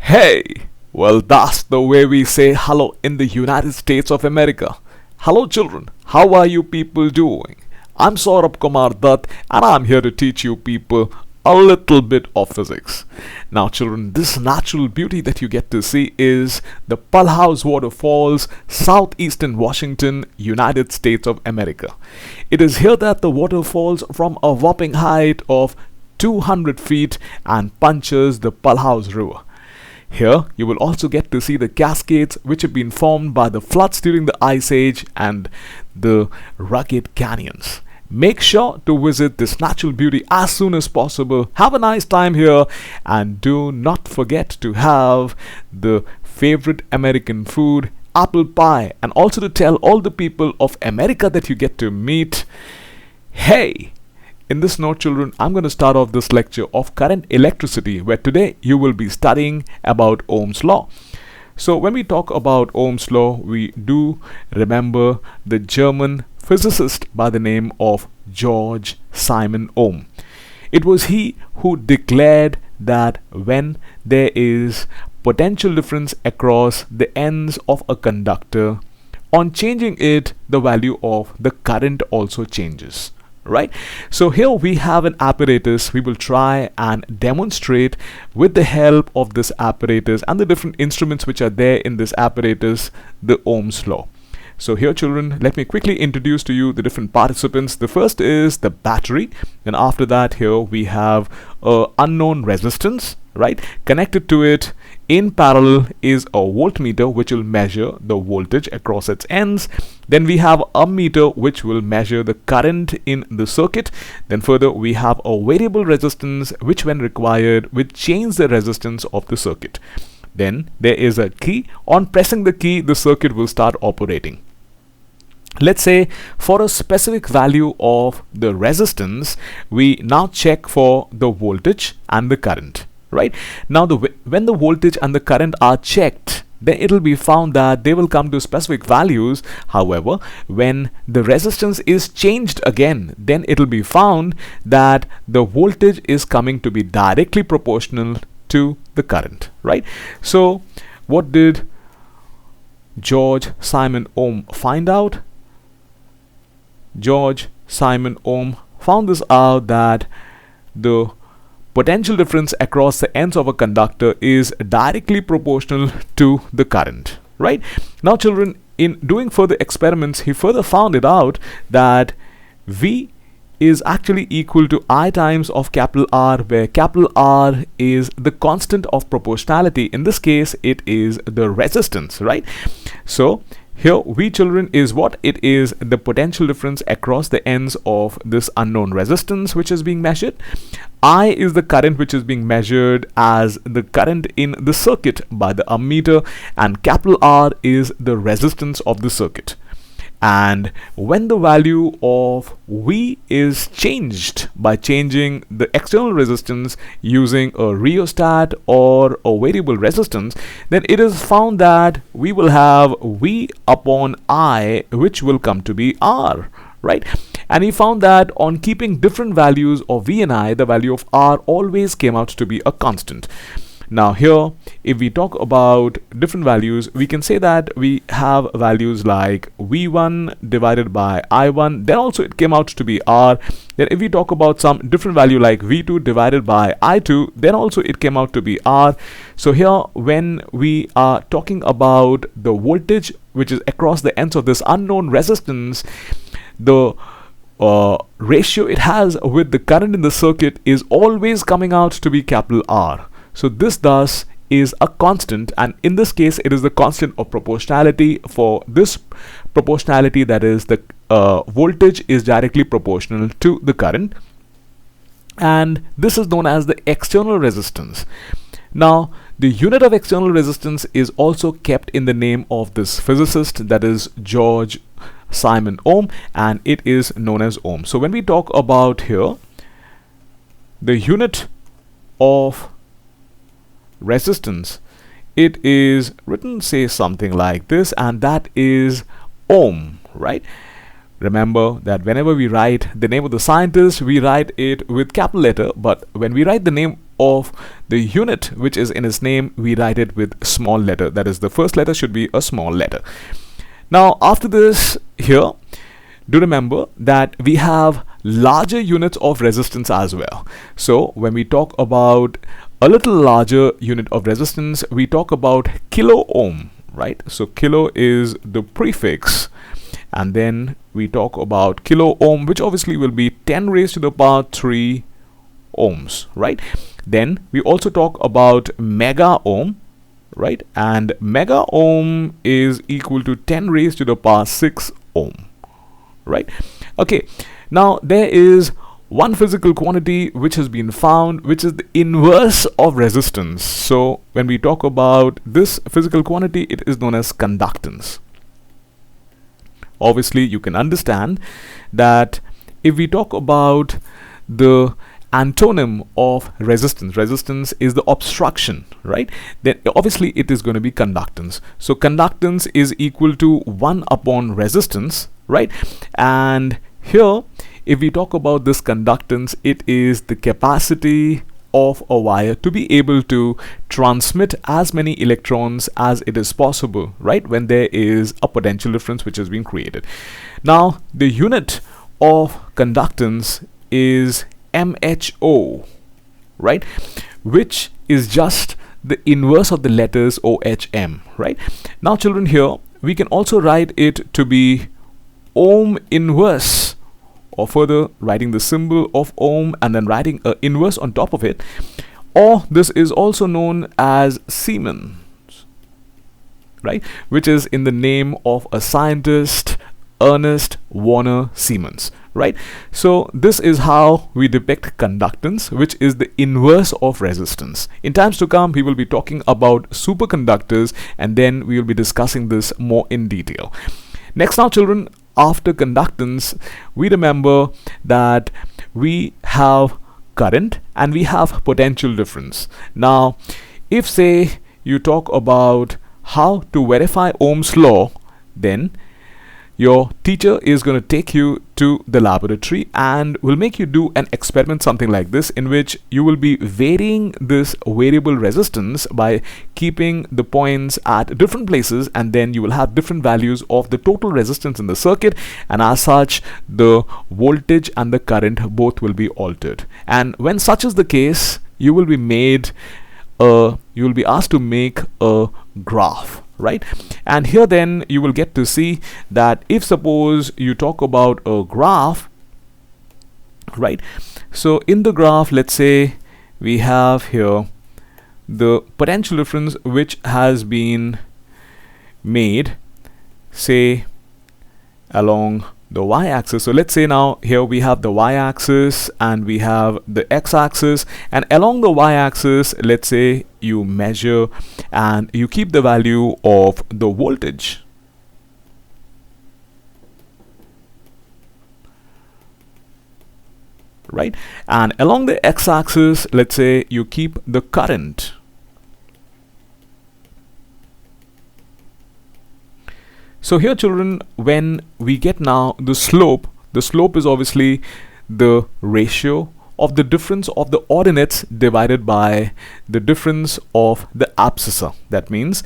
Hey, well, that's the way we say hello in the United States of America. Hello, children. How are you people doing? I'm Saurabh Kumar Dutt, and I'm here to teach you people a little bit of physics. Now, children, this natural beauty that you get to see is the Pulhouse Waterfalls, southeastern Washington, United States of America. It is here that the water falls from a whopping height of 200 feet and punches the Pulhouse River. Here, you will also get to see the cascades which have been formed by the floods during the Ice Age and the rugged canyons. Make sure to visit this natural beauty as soon as possible. Have a nice time here, and do not forget to have the favorite American food, apple pie, and also to tell all the people of America that you get to meet, hey! In this note, children, I'm going to start off this lecture of current electricity, where today you will be studying about Ohm's law. So when we talk about Ohm's law, we do remember the German physicist by the name of George Simon Ohm. It was he who declared that when there is potential difference across the ends of a conductor, on changing it, the value of the current also changes. Right? So here we have an apparatus. We will try and demonstrate with the help of this apparatus and the different instruments which are there in this apparatus, the Ohm's law. So here, children, let me quickly introduce to you the different participants. The first is the battery, and after that here we have a unknown resistance, right? Connected to it in parallel is a voltmeter which will measure the voltage across its ends. Then we have a meter which will measure the current in the circuit. Then further we have a variable resistance which, when required, will change the resistance of the circuit. Then there is a key. On pressing the key, the circuit will start operating. Let's say for a specific value of the resistance, we now check for the voltage and the current. Right now, when the voltage and the current are checked, then it will be found that they will come to specific values. However, when the resistance is changed again, then it will be found that the voltage is coming to be directly proportional to the current. Right? So what did George Simon Ohm find out? George Simon Ohm found this out, that the potential difference across the ends of a conductor is directly proportional to the current. Right? Now, children, in doing further experiments, he further found it out that V is actually equal to I times of capital R, where capital R is the constant of proportionality. In this case, it is the resistance. Right? So here V, children, is what? It is the potential difference across the ends of this unknown resistance which is being measured. I is the current which is being measured as the current in the circuit by the ammeter, and capital R is the resistance of the circuit. And when the value of V is changed by changing the external resistance using a rheostat or a variable resistance, then it is found that we will have V upon I, which will come to be R. Right? And he found that on keeping different values of V and I, the value of R always came out to be a constant. Now here, if we talk about different values, we can say that we have values like V1 divided by I1, then also it came out to be R. Then if we talk about some different value like V2 divided by I2, then also it came out to be R. So here, when we are talking about the voltage which is across the ends of this unknown resistance, the ratio it has with the current in the circuit is always coming out to be capital R. So this thus is a constant, and in this case it is the constant of proportionality. For this proportionality, that is the voltage is directly proportional to the current, and this is known as the external resistance. Now, the unit of external resistance is also kept in the name of this physicist, that is George Simon Ohm, and it is known as Ohm. So when we talk about here the unit of resistance, it is written, say, something like this, and that is Ohm. Right? Remember that whenever we write the name of the scientist, we write it with capital letter, but when we write the name of the unit which is in its name, we write it with small letter. That is, the first letter should be a small letter. Now after this here, do remember that we have larger units of resistance as well. So when we talk about a little larger unit of resistance, we talk about kilo ohm, right? So kilo is the prefix, and then we talk about kilo ohm, which obviously will be 10 raised to the power 3 ohms, right? Then we also talk about mega ohm, right? And mega ohm is equal to 10 raised to the power 6 ohm, right? Okay, now there is one physical quantity which has been found, which is the inverse of resistance. So when we talk about this physical quantity, it is known as conductance. Obviously you can understand that if we talk about the antonym of resistance, resistance is the obstruction, right? Then obviously it is going to be conductance. So conductance is equal to 1 upon resistance, right? And here if we talk about this conductance, it is the capacity of a wire to be able to transmit as many electrons as it is possible, right, when there is a potential difference which has been created. Now the unit of conductance is MHO, right, which is just the inverse of the letters OHM, right? Now children, here we can also write it to be ohm inverse, or further writing the symbol of ohm and then writing an inverse on top of it, or this is also known as Siemens, right, which is in the name of a scientist, Ernest Warner Siemens, right? So this is how we depict conductance, which is the inverse of resistance. In times to come, we will be talking about superconductors, and then we will be discussing this more in detail. Next now children, after conductance, we remember that we have current and we have potential difference. Now if say you talk about how to verify Ohm's law, then your teacher is going to take you to the laboratory and will make you do an experiment something like this, in which you will be varying this variable resistance by keeping the points at different places, and then you will have different values of the total resistance in the circuit, and as such the voltage and the current both will be altered. And when such is the case, you will be asked to make a graph, right? And here then you will get to see that if suppose you talk about a graph, right, so in the graph, let's say we have here the potential difference which has been made, say, along the y-axis. So let's say now here we have the y-axis and we have the x-axis, and along the y-axis, let's say you measure and you keep the value of the voltage, right, and along the x-axis, let's say you keep the current. So here children, when we get now the slope is obviously the ratio of the difference of the ordinates divided by the difference of the abscissa. That means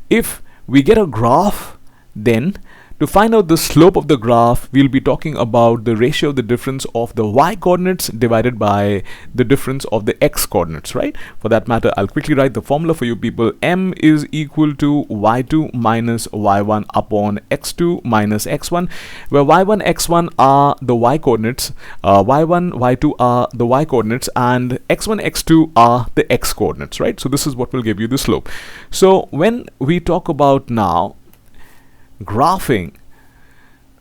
if we get a graph, then to find out the slope of the graph, we'll be talking about the ratio of the difference of the y coordinates divided by the difference of the x coordinates, right? For that matter, I'll quickly write the formula for you people. M is equal to y2 minus y1 upon x2 minus x1, where y1, x1 are the y coordinates, y1, y2 are the y coordinates, and x1, x2 are the x coordinates, right? So this is what will give you the slope. So when we talk about now graphing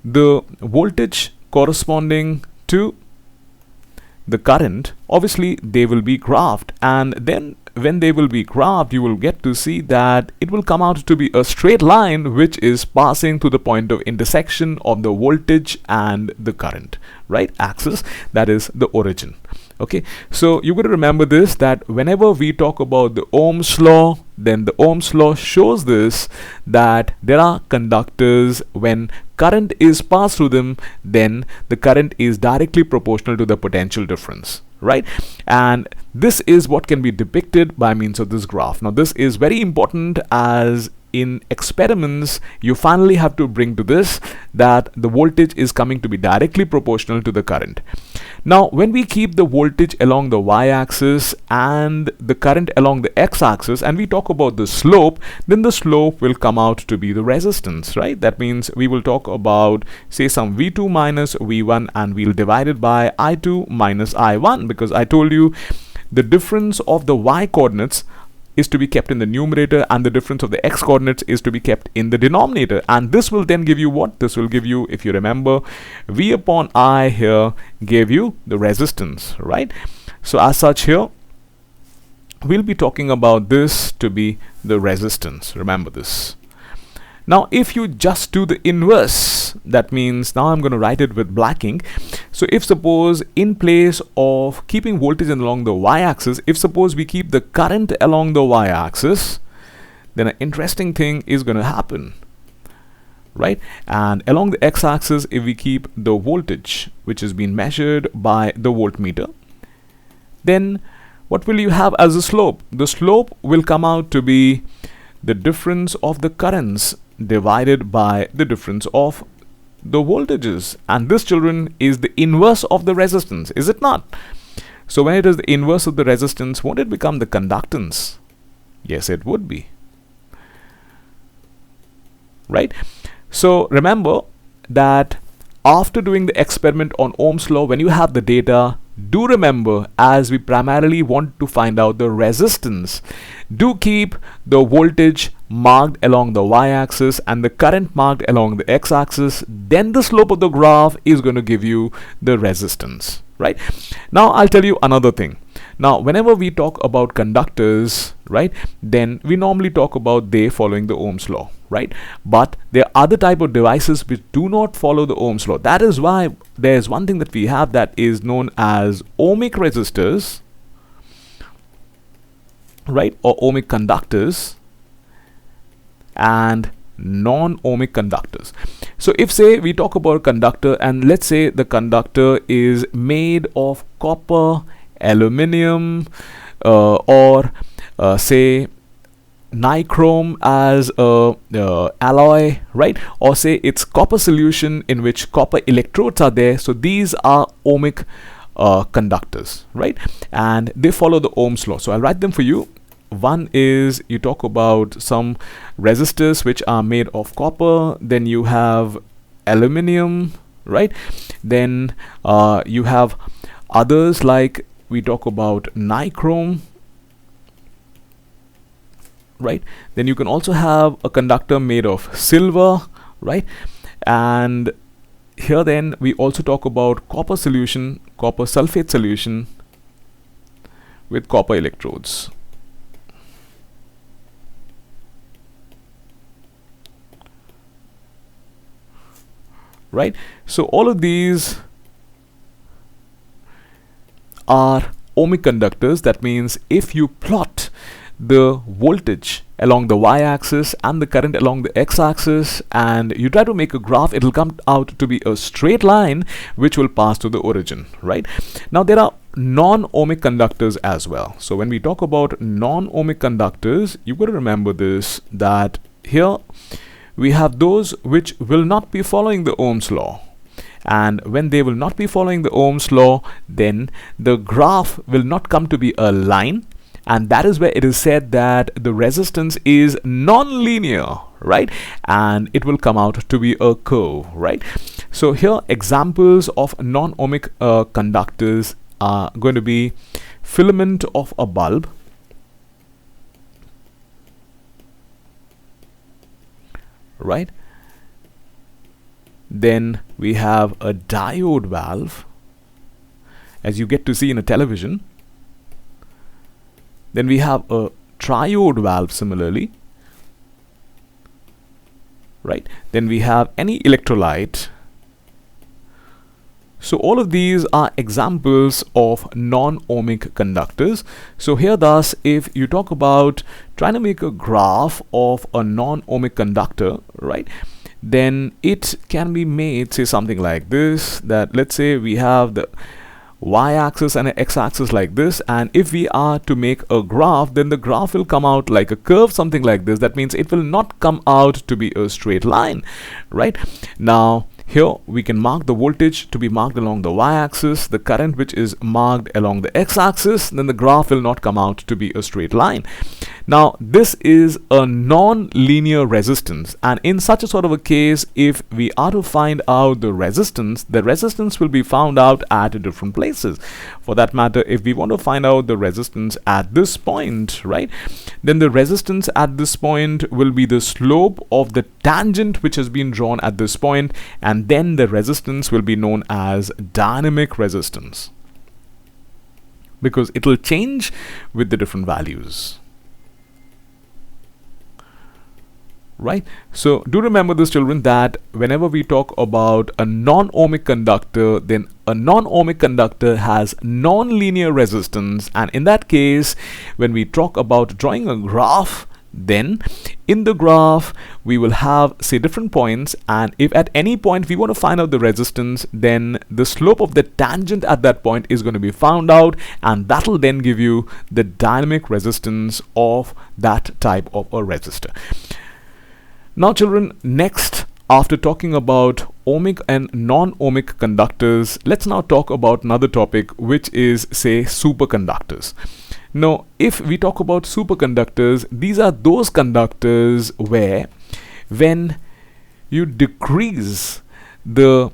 the voltage corresponding to the current, obviously they will be graphed, and then when they will be graphed, you will get to see that it will come out to be a straight line which is passing to the point of intersection of the voltage and the current, right, axis, that is the origin. Okay, so you got to remember this, that whenever we talk about the Ohm's law, then the Ohm's law shows this, that there are conductors, when current is passed through them, then the current is directly proportional to the potential difference, right? And this is what can be depicted by means of this graph. Now this is very important, as in experiments you finally have to bring to this that the voltage is coming to be directly proportional to the current. Now when we keep the voltage along the y-axis and the current along the x-axis, and we talk about the slope, then the slope will come out to be the resistance, right? That means we will talk about, say, some v2 minus v1, and we'll divide it by i2 minus i1, because I told you the difference of the y coordinates is to be kept in the numerator and the difference of the x coordinates is to be kept in the denominator, and this will then give you what? This will give you, if you remember, v upon I here gave you the resistance, right? So as such, here we'll be talking about this to be the resistance. Remember this. Now if you just do the inverse, that means, now I'm going to write it with black ink. So if suppose in place of keeping voltage along the y-axis, if suppose we keep the current along the y-axis, then an interesting thing is going to happen, right? And along the x-axis, if we keep the voltage, which has been measured by the voltmeter, then what will you have as a slope? The slope will come out to be the difference of the currents divided by the difference of the voltages, and this, children, is the inverse of the resistance, is it not? So when it is the inverse of the resistance, won't it become the conductance? Yes, it would be, right? So remember that after doing the experiment on Ohm's law, when you have the data, do remember, as we primarily want to find out the resistance, do keep the voltage marked along the y-axis and the current marked along the x-axis, then the slope of the graph is going to give you the resistance, right? Now I'll tell you another thing. Now whenever we talk about conductors, right, then we normally talk about they following the Ohm's law, right? But there are other type of devices which do not follow the Ohm's law. That is why there's one thing that we have that is known as ohmic resistors, right, or ohmic conductors, and non-ohmic conductors. So if, say, we talk about a conductor, and let's say the conductor is made of copper, aluminium, or say nichrome as a alloy, right? Or say it's copper solution in which copper electrodes are there. So these are ohmic conductors, right? And they follow the Ohm's law. So I'll write them for you. One is, you talk about some resistors which are made of copper, then you have aluminium, right? Then you have others, like we talk about nichrome, right? Then you can also have a conductor made of silver, right? And here then we also talk about copper solution, copper sulfate solution with copper electrodes, right? So all of these are ohmic conductors. That means if you plot the voltage along the y-axis and the current along the x-axis and you try to make a graph, it will come out to be a straight line which will pass to the origin, right? Now there are non-ohmic conductors as well. So when we talk about non-ohmic conductors, you've got to remember this, that here we have those which will not be following the Ohm's law, and when they will not be following the Ohm's law, then the graph will not come to be a line, and that is where it is said that the resistance is non-linear, right? And it will come out to be a curve, right? So here examples of non-ohmic conductors are going to be filament of a bulb, right? Then we have a diode valve, as you get to see in a television. Then we have a triode valve similarly, right? Then we have any electrolyte. So all of these are examples of non-ohmic conductors. So here thus, if you talk about trying to make a graph of a non-ohmic conductor, right, then it can be made, say something like this, that let's say we have the y-axis and an x-axis like this, and if we are to make a graph, then the graph will come out like a curve, something like this. That means it will not come out to be a straight line, right? Now here we can mark the voltage to be marked along the y-axis, the current which is marked along the x-axis, then the graph will not come out to be a straight line. Now this is a non-linear resistance, and in such a sort of a case, if we are to find out the resistance will be found out at different places. For that matter, if we want to find out the resistance at this point, right, then the resistance at this point will be the slope of the tangent which has been drawn at this point, and then the resistance will be known as dynamic resistance, because it will change with the different values. Right? So do remember this, children, that whenever we talk about a non-ohmic conductor, then a non-ohmic conductor has non-linear resistance, and in that case, when we talk about drawing a graph, then in the graph we will have, say, different points, and if at any point we want to find out the resistance, then the slope of the tangent at that point is going to be found out, and that will then give you the dynamic resistance of that type of a resistor. Now children, next, after talking about ohmic and non-ohmic conductors, let's now talk about another topic, which is, say, superconductors. Now, if we talk about superconductors, these are those conductors where when you decrease the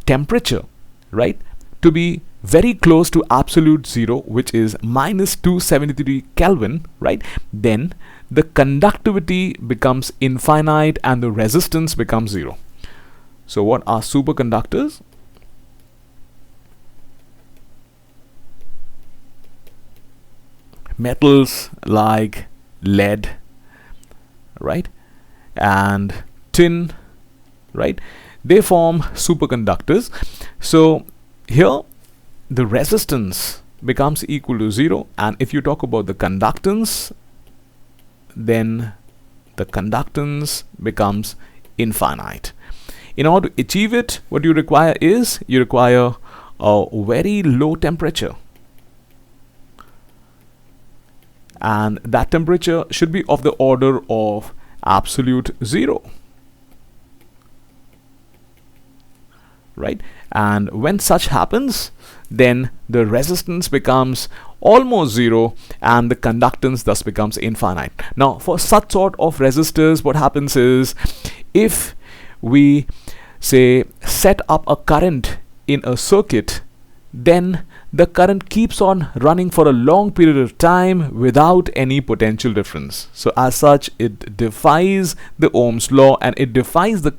temperature, right, to be very close to absolute zero, which is minus 273 Kelvin, right, then the conductivity becomes infinite and the resistance becomes zero. So what are superconductors? Metals like lead, right, and tin, right, they form superconductors. So here the resistance becomes equal to zero, and if you talk about the conductance, then the conductance becomes infinite. In order to achieve it, what you require is you require a very low temperature, and that temperature should be of the order of absolute zero, right? And when such happens, then the resistance becomes almost zero and the conductance thus becomes infinite. Now for such sort of resistors, what happens is, if we, say, set up a current in a circuit, then the current keeps on running for a long period of time without any potential difference. So as such, it defies the Ohm's law, and it defies the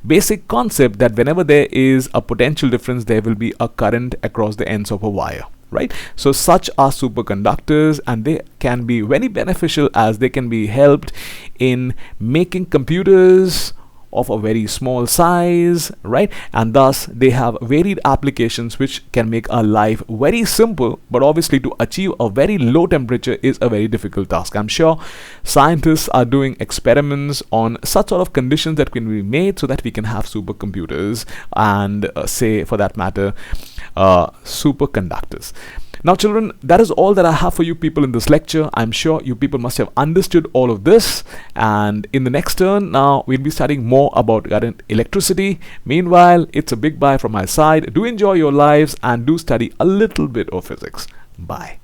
basic concept that whenever there is a potential difference, there will be a current across the ends of a wire, right? So such are superconductors, and they can be very beneficial as they can be helped in making computers of a very small size, right? And thus they have varied applications which can make our life very simple, but obviously to achieve a very low temperature is a very difficult task. I'm sure scientists are doing experiments on such sort of conditions that can be made so that we can have supercomputers and say, for that matter, superconductors. Now children, that is all that I have for you people in this lecture. I'm sure you people must have understood all of this, and in the next turn, now we'll be studying more about current electricity. Meanwhile, it's a big bye from my side. Do enjoy your lives and do study a little bit of physics. Bye.